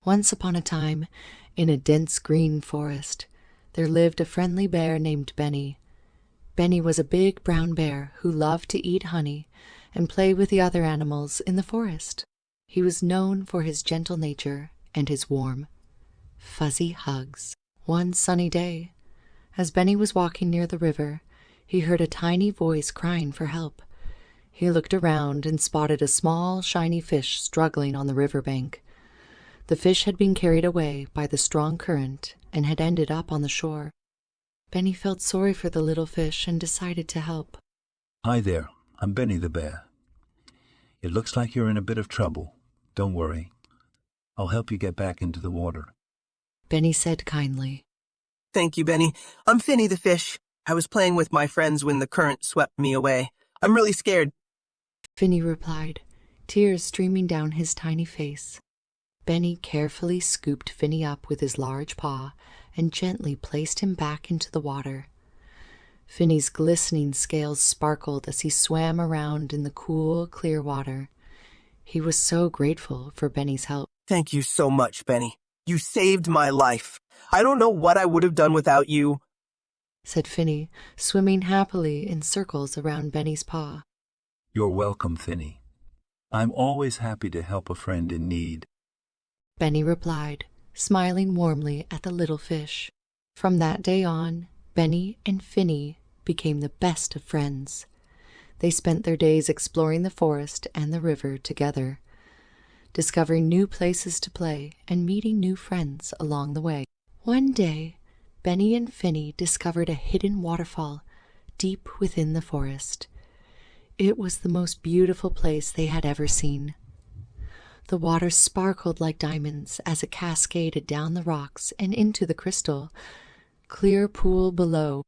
Once upon a time, in a dense green forest, there lived a friendly bear named Benny. Benny was a big brown bear who loved to eat honey and play with the other animals in the forest. He was known for his gentle nature and his warm, fuzzy hugs. One sunny day, as Benny was walking near the river, he heard a tiny voice crying for help. He looked around and spotted a small, shiny fish struggling on the riverbank. The fish had been carried away by the strong current and had ended up on the shore. Benny felt sorry for the little fish and decided to help. Hi there, I'm Benny the bear. It looks like you're in a bit of trouble. Don't worry. I'll help you get back into the water. Benny said kindly. Thank you, Benny. I'm Finny the Fish. I was playing with my friends when the current swept me away. I'm really scared. Finny replied, tears streaming down his tiny face. Benny carefully scooped Finny up with his large paw and gently placed him back into the water. Finny's glistening scales sparkled as he swam around in the cool, clear water. He was so grateful for Benny's help. Thank you so much, Benny. You saved my life. I don't know what I would have done without you, said Finny, swimming happily in circles around Benny's paw. You're welcome, Finny. I'm always happy to help a friend in need, Benny replied, smiling warmly at the little fish. From that day on, Benny and Finny became the best of friends. They spent their days exploring the forest and the river together, discovering new places to play and meeting new friends along the way. One day, Benny and Finny discovered a hidden waterfall deep within the forest. It was the most beautiful place they had ever seen. The water sparkled like diamonds as it cascaded down the rocks and into the crystal, clear pool below.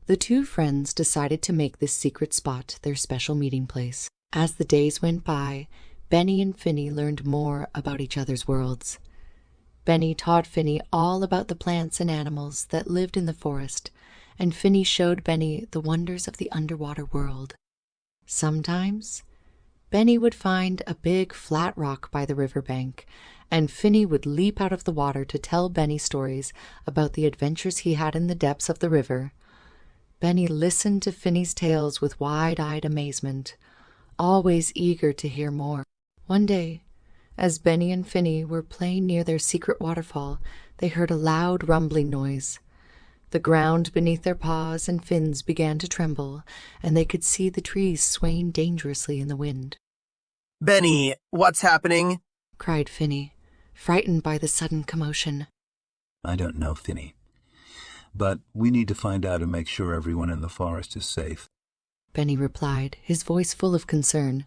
The two friends decided to make this secret spot their special meeting place. As the days went by, Benny and Finny learned more about each other's worlds. Benny taught Finny all about the plants and animals that lived in the forest, and Finny showed Benny the wonders of the underwater world. Sometimes, Benny would find a big flat rock by the riverbank, and Finny would leap out of the water to tell Benny stories about the adventures he had in the depths of the river. Benny listened to Finny's tales with wide-eyed amazement, always eager to hear more. One day, as Benny and Finny were playing near their secret waterfall, they heard a loud rumbling noise. The ground beneath their paws and fins began to tremble, and they could see the trees swaying dangerously in the wind. Benny, what's happening? Cried Finny, frightened by the sudden commotion. I don't know, Finny. But we need to find out and make sure everyone in the forest is safe, Benny replied, his voice full of concern.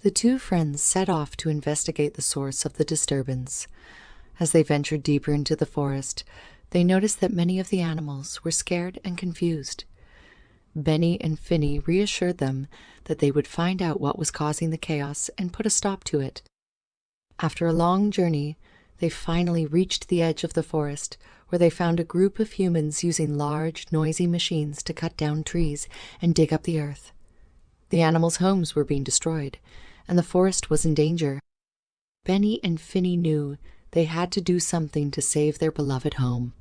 The two friends set off to investigate the source of the disturbance. As they ventured deeper into the forest, they noticed that many of the animals were scared and confused. Benny and Finny reassured them that they would find out what was causing the chaos and put a stop to it. After a long journey, they finally reached the edge of the forest, where they found a group of humans using large, noisy machines to cut down trees and dig up the earth. The animals' homes were being destroyed, and the forest was in danger. Benny and Finny knew they had to do something to save their beloved home.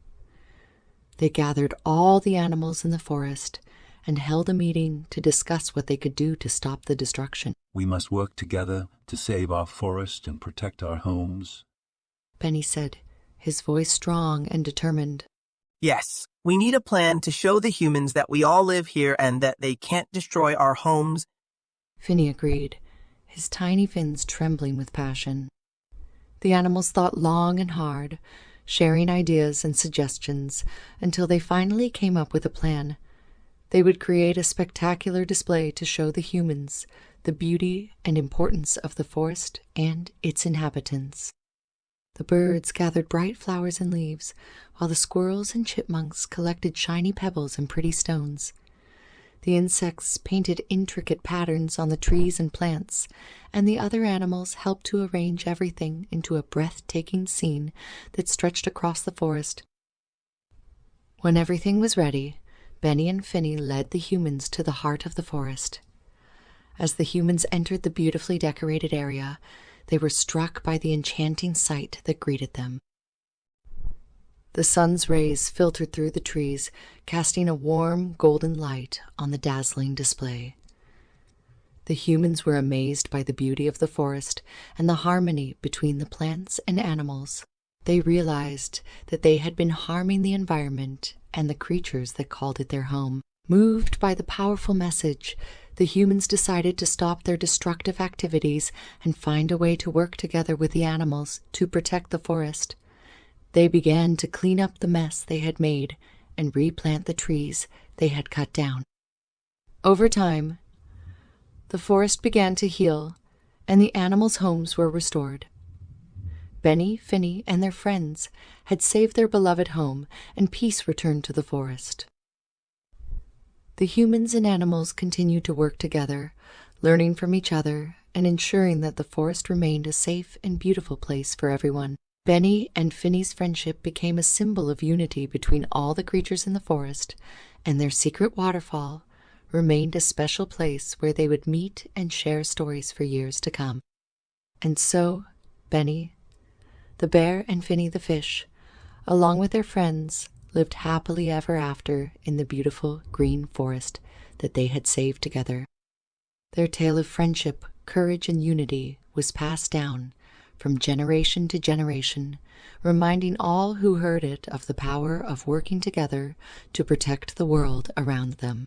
They gathered all the animals in the forest and held a meeting to discuss what they could do to stop the destruction. We must work together to save our forest and protect our homes, Benny said, his voice strong and determined. Yes, we need a plan to show the humans that we all live here and that they can't destroy our homes. Finny agreed, his tiny fins trembling with passion. The animals thought long and hard, sharing ideas and suggestions, until they finally came up with a plan. They would create a spectacular display to show the humans the beauty and importance of the forest and its inhabitants. The birds gathered bright flowers and leaves, while the squirrels and chipmunks collected shiny pebbles and pretty stones. The insects painted intricate patterns on the trees and plants, and the other animals helped to arrange everything into a breathtaking scene that stretched across the forest. When everything was ready, Benny and Finny led the humans to the heart of the forest. As the humans entered the beautifully decorated area, they were struck by the enchanting sight that greeted them. The sun's rays filtered through the trees, casting a warm, golden light on the dazzling display. The humans were amazed by the beauty of the forest and the harmony between the plants and animals. They realized that they had been harming the environment and the creatures that called it their home. Moved by the powerful message, the humans decided to stop their destructive activities and find a way to work together with the animals to protect the forest. They began to clean up the mess they had made and replant the trees they had cut down. Over time, the forest began to heal, and the animals' homes were restored. Benny, Finny, and their friends had saved their beloved home, and peace returned to the forest. The humans and animals continued to work together, learning from each other and ensuring that the forest remained a safe and beautiful place for everyone. Benny and Finny's friendship became a symbol of unity between all the creatures in the forest, and their secret waterfall remained a special place where they would meet and share stories for years to come. And so, Benny, the bear, and Finny the fish, along with their friends, lived happily ever after in the beautiful green forest that they had saved together. Their tale of friendship, courage, and unity was passed down from generation to generation, reminding all who heard it of the power of working together to protect the world around them.